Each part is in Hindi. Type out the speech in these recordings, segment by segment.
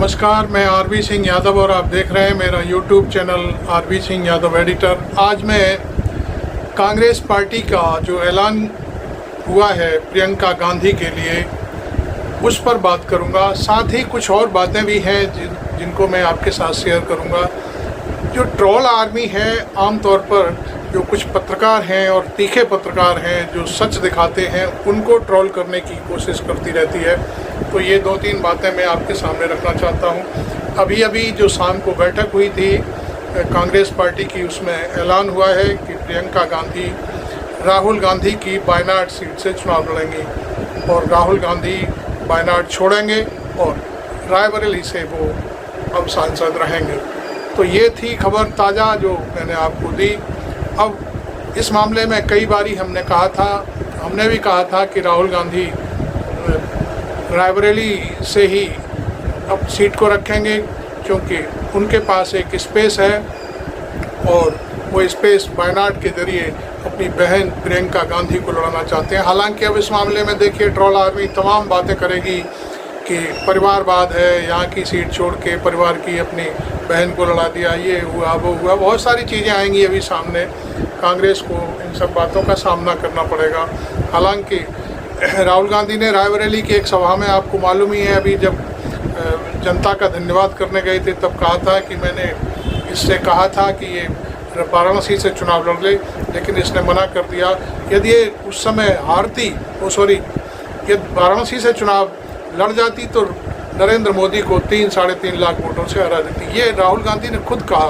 नमस्कार, मैं आरबी सिंह यादव और आप देख रहे हैं मेरा YouTube channel RB Singh Yadav editor. आज मैं कांग्रेस पार्टी का जो ऐलान हुआ है प्रियंका गांधी के लिए उस पर बात करूंगा। साथ ही कुछ और बातें भी हैं जिनको मैं आपके साथ शेयर करूंगा। जो ट्रोल आर्मी है, आमतौर पर जो कुछ पत्रकार हैं और तीखे पत्रकार हैं जो सच दिखाते हैं उनको ट्रोल करने की कोशिश करती रहती है। तो ये दो तीन बातें मैं आपके सामने रखना चाहता हूँ। अभी जो शाम को बैठक हुई थी कांग्रेस पार्टी की, उसमें ऐलान हुआ है कि प्रियंका गांधी राहुल गांधी की वायनाड सीट से चुनाव लड़ेंगी और राहुल गांधी वायनाड छोड़ेंगे और रायबरेली से वो अब सांसद रहेंगे। तो ये थी खबर ताज़ा जो मैंने आपको दी। अब इस मामले में कई बारी हमने भी कहा था कि राहुल गांधी रायबरेली से ही अब सीट को रखेंगे क्योंकि उनके पास एक स्पेस है और वो स्पेस वायनाड के जरिए अपनी बहन प्रियंका गांधी को लड़ाना चाहते हैं। हालांकि अब इस मामले में देखिए ट्रोल आर्मी तमाम बातें करेगी कि परिवारवाद है, यहाँ की सीट छोड़ के परिवार की अपनी बहन को लड़ा दिया, ये हुआ वो हुआ, बहुत सारी चीज़ें आएंगी अभी सामने। कांग्रेस को इन सब बातों का सामना करना पड़ेगा। हालांकि राहुल गांधी ने रायबरेली की एक सभा में, आपको मालूम ही है, अभी जब जनता का धन्यवाद करने गए थे तब कहा था कि मैंने इससे कहा था कि ये वाराणसी से चुनाव लड़ ले, लेकिन इसने मना कर दिया। यदि ये उस समय यदि वाराणसी से चुनाव लड़ जाती तो नरेंद्र मोदी को 3-3.5 लाख वोटों से हरा देती। ये राहुल गांधी ने खुद कहा।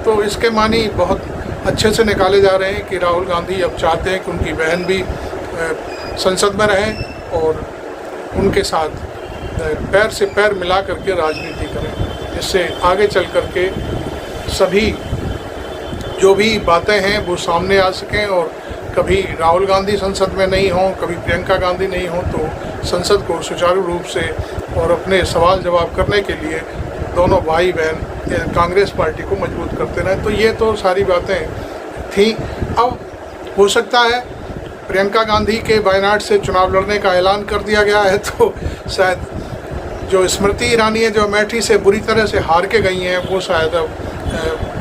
तो इसके मानी बहुत अच्छे से निकाले जा रहे हैं कि राहुल गांधी अब चाहते हैं कि उनकी बहन भी संसद में रहें और उनके साथ पैर से पैर मिला करके राजनीति करें, जिससे आगे चल करके सभी जो भी बातें हैं वो सामने आ सकें और कभी राहुल गांधी संसद में नहीं हों, कभी प्रियंका गांधी नहीं हों, तो संसद को सुचारू रूप से और अपने सवाल जवाब करने के लिए दोनों भाई बहन कांग्रेस पार्टी को मजबूत करते रहें। तो ये तो सारी बातें थी। अब हो सकता है प्रियंका गांधी के वायनाड से चुनाव लड़ने का ऐलान कर दिया गया है तो शायद जो स्मृति ईरानी है जो अमेठी से बुरी तरह से हार के गई हैं, वो शायद अब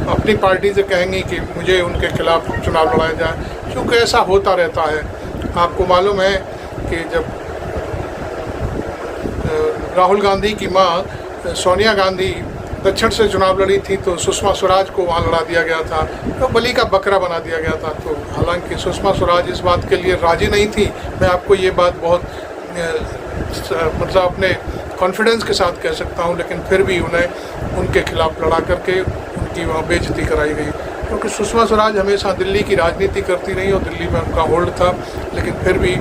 अपनी पार्टी से कहेंगी कि मुझे उनके खिलाफ चुनाव लड़ाया जाए, क्योंकि ऐसा होता रहता है। आपको मालूम है कि जब राहुल गांधी की मां सोनिया गांधी दक्षिण से चुनाव लड़ी थी तो सुषमा स्वराज को वहां लड़ा दिया गया था, तो बलि का बकरा बना दिया गया था। तो हालांकि सुषमा स्वराज इस बात के लिए राजी नहीं थी। मैं आपको ये बात बहुत मतलब अपने कॉन्फिडेंस के साथ कह सकता हूँ, लेकिन फिर भी उन्हें उनके खिलाफ लड़ा करके उनकी वहाँ बेइज्जती कराई गई, क्योंकि सुषमा स्वराज हमेशा दिल्ली की राजनीति करती रही और दिल्ली में उनका होल्ड था, लेकिन फिर भी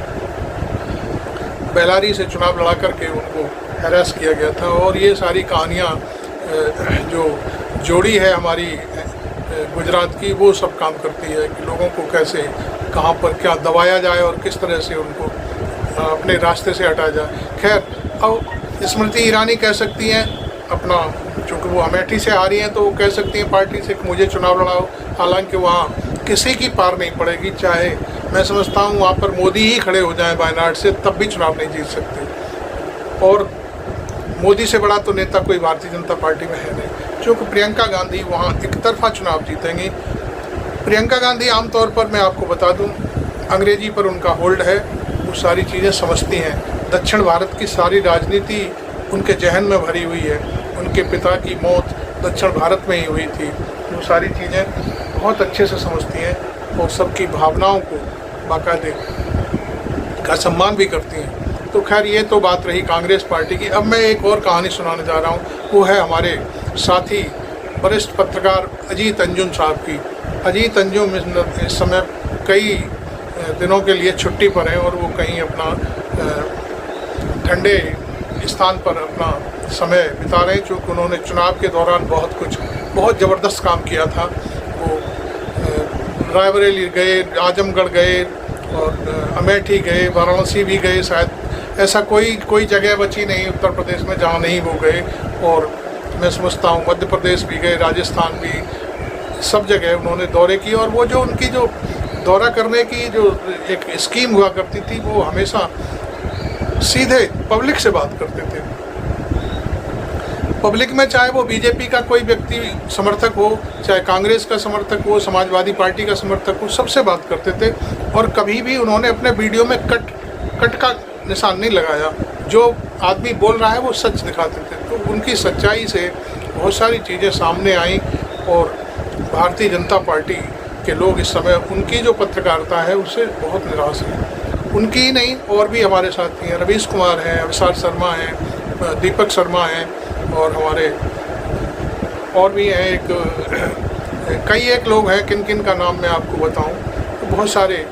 बेलारी से चुनाव लड़ा करके उनको हैरेस किया गया था। और ये सारी कहानियाँ जो जोड़ी है हमारी गुजरात की, वो सब काम करती है कि लोगों को कैसे कहाँ पर क्या दबाया जाए और किस तरह से उनको अपने रास्ते से हटाया जाए। खैर, अब स्मृति ईरानी कह सकती हैं अपना, चूँकि वो अमेठी से आ रही हैं तो वो कह सकती हैं पार्टी से कि मुझे चुनाव लड़ाओ। हालांकि वहाँ किसी की पार नहीं पड़ेगी, चाहे मैं समझता हूँ वहाँ पर मोदी ही खड़े हो जाएं वायनाड से, तब भी चुनाव नहीं जीत सकते। और मोदी से बड़ा तो नेता कोई भारतीय जनता पार्टी में है नहीं, क्योंकि प्रियंका गांधी वहाँ एक तरफा चुनाव जीतेंगी। प्रियंका गांधी आमतौर पर मैं आपको बता दूं, अंग्रेजी पर उनका होल्ड है, वो सारी चीज़ें समझती हैं। दक्षिण भारत की सारी राजनीति उनके जहन में भरी हुई है। उनके पिता की मौत दक्षिण भारत में ही हुई थी। वो सारी चीज़ें बहुत अच्छे से समझती हैं और सबकी भावनाओं को बाकायदे का सम्मान भी करती हैं। तो खैर, ये तो बात रही कांग्रेस पार्टी की। अब मैं एक और कहानी सुनाने जा रहा हूँ, वो है हमारे साथी वरिष्ठ पत्रकार अजीत अंजुम साहब की। अजीत अंजुम इस समय कई दिनों के लिए छुट्टी पर हैं और वो कहीं अपना ठंडे स्थान पर अपना समय बिता रहे हैं, चूँकि उन्होंने चुनाव के दौरान बहुत ज़बरदस्त काम किया था। वो रायबरेली गए, आजमगढ़ गए और अमेठी गए, वाराणसी भी गए। शायद ऐसा कोई जगह बची नहीं उत्तर प्रदेश में जहाँ नहीं वो गए। और मैं समझता हूँ मध्य प्रदेश भी गए, राजस्थान भी, सब जगह उन्होंने दौरे किए। और वो जो उनकी जो दौरा करने की जो एक स्कीम हुआ करती थी, वो हमेशा सीधे पब्लिक से बात करते थे। पब्लिक में चाहे वो बीजेपी का कोई व्यक्ति समर्थक हो, चाहे कांग्रेस का समर्थक हो, समाजवादी पार्टी का समर्थक हो, सबसे बात करते थे और कभी भी उन्होंने अपने वीडियो में कट का निशान नहीं लगाया। जो आदमी बोल रहा है वो सच दिखाते थे। तो उनकी सच्चाई से बहुत सारी चीज़ें सामने आई और भारतीय जनता पार्टी के लोग इस समय उनकी जो पत्रकारिता है उससे बहुत निराश हैं। उनकी ही नहीं, और भी हमारे साथी हैं, रवीश कुमार हैं, अविसार शर्मा हैं, दीपक शर्मा हैं और हमारे और भी हैं कई एक लोग हैं, किन किन का नाम मैं आपको बताऊं। तो बहुत सारे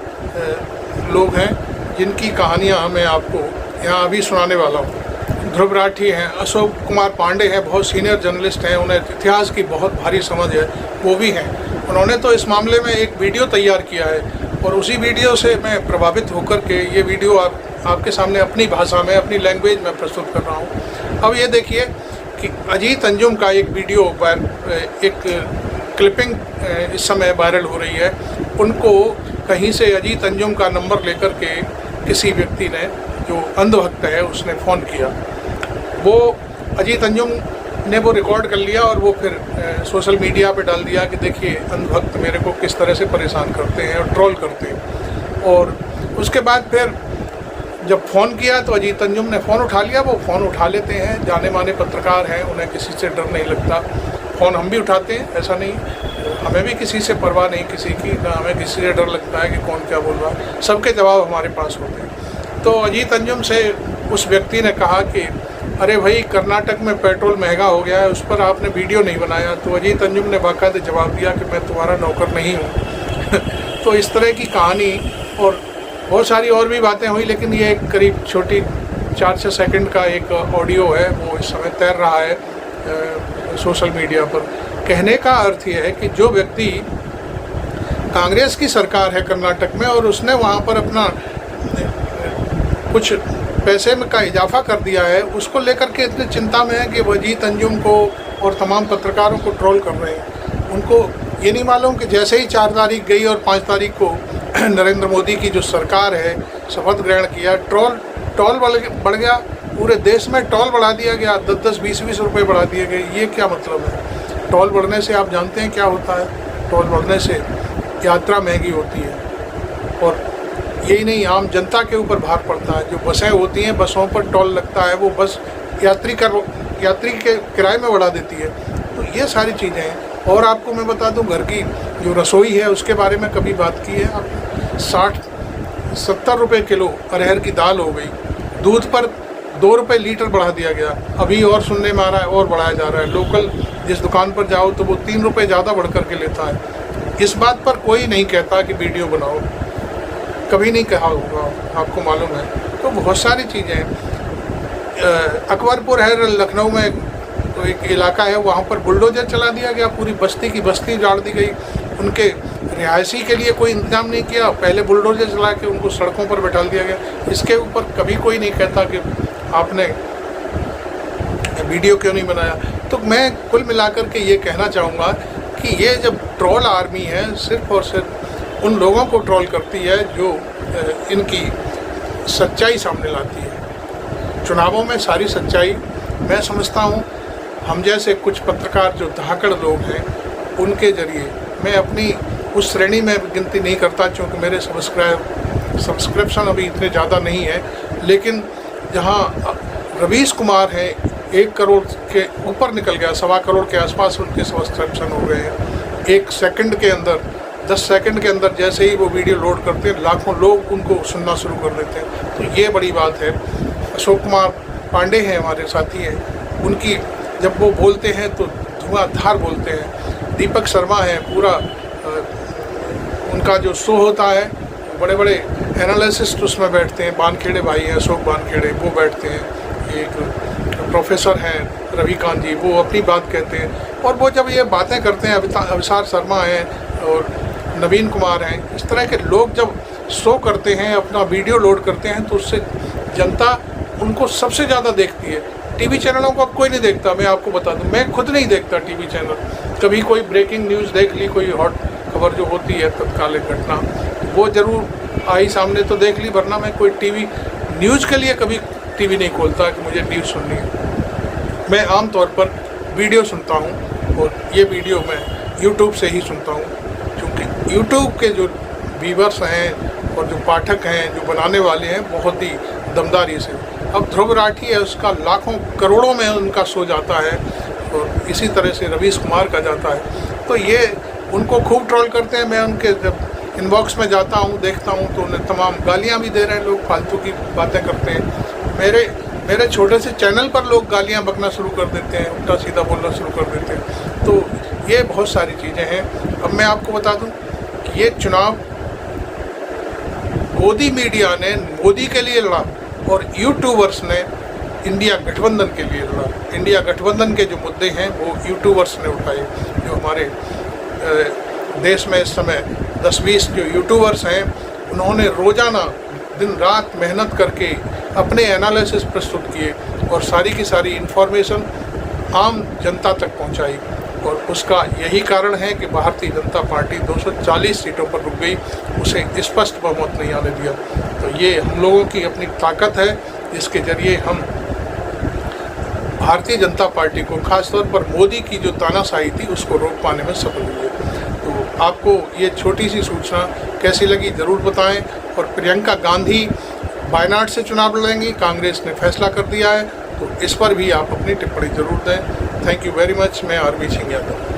लोग हैं जिनकी कहानियां मैं आपको यहाँ अभी सुनाने वाला हूँ। ध्रुव राठी हैं, अशोक कुमार पांडे हैं, बहुत सीनियर जर्नलिस्ट हैं, उन्हें इतिहास की बहुत भारी समझ है, वो भी हैं। उन्होंने तो इस मामले में एक वीडियो तैयार किया है और उसी वीडियो से मैं प्रभावित होकर के ये वीडियो आपके सामने अपनी भाषा में, अपनी लैंग्वेज में प्रस्तुत कर रहा हूँ। अब ये देखिए कि अजीत अंजुम का एक वीडियो, एक क्लिपिंग इस समय वायरल हो रही है। उनको कहीं से अजीत अंजुम का नंबर लेकर के किसी व्यक्ति ने, जो अंधभक्त है, उसने फ़ोन किया। वो अजीत अंजुम ने वो रिकॉर्ड कर लिया और वो फिर सोशल मीडिया पे डाल दिया कि देखिए अंधभक्त मेरे को किस तरह से परेशान करते हैं और ट्रोल करते हैं। और उसके बाद फिर जब फ़ोन किया तो अजीत अंजुम ने फ़ोन उठा लिया। वो फ़ोन उठा लेते हैं, जाने माने पत्रकार हैं, उन्हें किसी से डर नहीं लगता। फ़ोन हम भी उठाते हैं, ऐसा नहीं, हमें भी किसी से परवाह नहीं किसी की, ना हमें किसी से डर लगता है कि कौन क्या बोल रहा है। सबके जवाब हमारे पास होते हैं। तो अजीत अंजुम से उस व्यक्ति ने कहा कि अरे भाई, कर्नाटक में पेट्रोल महंगा हो गया है, उस पर आपने वीडियो नहीं बनाया। तो अजीत अंजुम ने बाकायदे जवाब दिया कि मैं तुम्हारा नौकर नहीं हूँ। तो इस तरह की कहानी और बहुत सारी और भी बातें हुई, लेकिन ये एक करीब छोटी 4-6 सेकंड का एक ऑडियो है, वो इस समय तैर रहा है सोशल मीडिया पर। कहने का अर्थ ये है कि जो व्यक्ति, कांग्रेस की सरकार है कर्नाटक में और उसने वहाँ पर अपना कुछ पैसे में का इजाफा कर दिया है, उसको लेकर के इतनी चिंता में है कि वो अजीत अंजुम को और तमाम पत्रकारों को ट्रोल कर रहे हैं। उनको ये नहीं मालूम कि जैसे ही 4 तारीख गई और 5 तारीख को नरेंद्र मोदी की जो सरकार है शपथ ग्रहण किया, टोल बढ़ गया, पूरे देश में टोल बढ़ा दिया गया, 10-10, 20-20 रुपये बढ़ा दिए गए। ये क्या मतलब है? टोल बढ़ने से आप जानते हैं क्या होता है? टोल बढ़ने से यात्रा महंगी होती है और यही नहीं, आम जनता के ऊपर भार पड़ता है। जो बसें होती हैं, बसों पर टोल लगता है, वो बस यात्री के किराए में बढ़ा देती है। तो ये सारी चीज़ें हैं। और आपको मैं बता दूं, घर की जो रसोई है उसके बारे में कभी बात की है आप? 60-70 रुपये किलो अरहर की दाल हो गई। दूध पर 2 रुपये लीटर बढ़ा दिया गया। अभी और सुनने में आ रहा है और बढ़ाया जा रहा है। लोकल जिस दुकान पर जाओ तो वो 3 रुपये ज़्यादा बढ़ कर के लेता है। इस बात पर कोई नहीं कहता कि वीडियो बनाओ, कभी नहीं कहा होगा, आपको मालूम है। तो बहुत सारी चीज़ें हैं। अकबरपुर है लखनऊ में, तो एक इलाका है, वहाँ पर बुलडोजर चला दिया गया, पूरी बस्ती की बस्ती उजाड़ दी गई। उनके रिहायशी के लिए कोई इंतजाम नहीं किया, पहले बुलडोजर चला के उनको सड़कों पर बैठा दिया गया। इसके ऊपर कभी कोई नहीं कहता कि आपने वीडियो क्यों नहीं बनाया। तो मैं कुल मिलाकर के ये कहना चाहूँगा कि ये जब ट्रोल आर्मी है, सिर्फ और सिर्फ उन लोगों को ट्रोल करती है जो इनकी सच्चाई सामने लाती है। चुनावों में सारी सच्चाई मैं समझता हूँ हम जैसे कुछ पत्रकार जो धाकड़ लोग हैं उनके ज़रिए, मैं अपनी उस श्रेणी में गिनती नहीं करता क्योंकि मेरे सब्सक्रिप्शन अभी इतने ज़्यादा नहीं है, लेकिन जहाँ रवीश कुमार हैं 1 करोड़ के ऊपर निकल गया, 1.25 करोड़ के आसपास उनके सब्सक्रिप्शन हो गए हैं। 1 सेकंड के अंदर, 10 सेकंड के अंदर जैसे ही वो वीडियो लोड करते हैं लाखों लोग उनको सुनना शुरू कर देते हैं। तो ये बड़ी बात है। अशोक कुमार पांडे हैं, हमारे साथी हैं, उनकी जब वो बोलते हैं तो धुआंधार बोलते हैं। दीपक शर्मा है, पूरा उनका जो शो होता है, बड़े बड़े एनालिसिस्ट उसमें बैठते हैं। बानखेड़े भाई हैं, अशोक बानखेड़े, वो बैठते हैं। एक प्रोफेसर हैं रविकांत जी, वो अपनी बात कहते हैं। और वो जब ये बातें करते हैं, अविसार शर्मा हैं और नवीन कुमार हैं, इस तरह के लोग जब शो करते हैं, अपना वीडियो लोड करते हैं, तो उससे जनता उनको सबसे ज़्यादा देखती है। टीवी चैनलों को अब कोई नहीं देखता, मैं आपको बता दूं, मैं खुद नहीं देखता टीवी चैनल। कभी कोई ब्रेकिंग न्यूज़ देख ली, कोई हॉट खबर जो होती है, तत्कालिक घटना, वो ज़रूर आई सामने तो देख ली, वरना मैं कोई टीवी न्यूज़ के लिए कभी टीवी नहीं खोलता कि मुझे न्यूज़ सुननी है। मैं आम तौर पर वीडियो सुनता हूँ और ये वीडियो मैं यूट्यूब से ही सुनता हूँ, क्योंकि यूट्यूब के जो व्यूवर्स हैं और जो पाठक हैं, जो बनाने वाले हैं, बहुत ही दमदारी से। अब ध्रुव राठी है, उसका लाखों करोड़ों में उनका शो जाता है, और इसी तरह से रवीश कुमार का जाता है। तो ये उनको खूब ट्रोल करते हैं। मैं उनके जब इनबॉक्स में जाता हूँ, देखता हूँ, तो उन्हें तमाम गालियाँ भी दे रहे हैं लोग, फालतू की बातें करते हैं। मेरे छोटे से चैनल पर लोग गालियाँ बकना शुरू कर देते हैं, उल्टा सीधा बोलना शुरू कर देते हैं। तो ये बहुत सारी चीज़ें हैं। अब मैं आपको बता दूं कि ये चुनाव मोदी मीडिया ने मोदी के लिए लड़ा और यूट्यूबर्स ने इंडिया गठबंधन के लिए लड़ा। इंडिया गठबंधन के जो मुद्दे हैं वो यूट्यूबर्स ने उठाए। जो हमारे देश में इस समय 10-20 जो यूट्यूबर्स हैं, उन्होंने रोज़ाना दिन रात मेहनत करके अपने एनालिसिस प्रस्तुत किए और सारी की सारी इन्फॉर्मेशन आम जनता तक पहुंचाई। और उसका यही कारण है कि भारतीय जनता पार्टी 240 सीटों पर रुक गई, उसे स्पष्ट बहुमत नहीं आने दिया। तो ये हम लोगों की अपनी ताकत है, जिसके जरिए हम भारतीय जनता पार्टी को, खासतौर पर मोदी की जो तानाशाही थी, उसको रोक पाने में सफल हुए। तो आपको ये छोटी सी सूचना कैसी लगी ज़रूर बताएं। और प्रियंका गांधी वायनाड से चुनाव लड़ेंगी, कांग्रेस ने फैसला कर दिया है, तो इस पर भी आप अपनी टिप्पणी ज़रूर दें। Thank you very much. मैं आरबी सिंह यादव।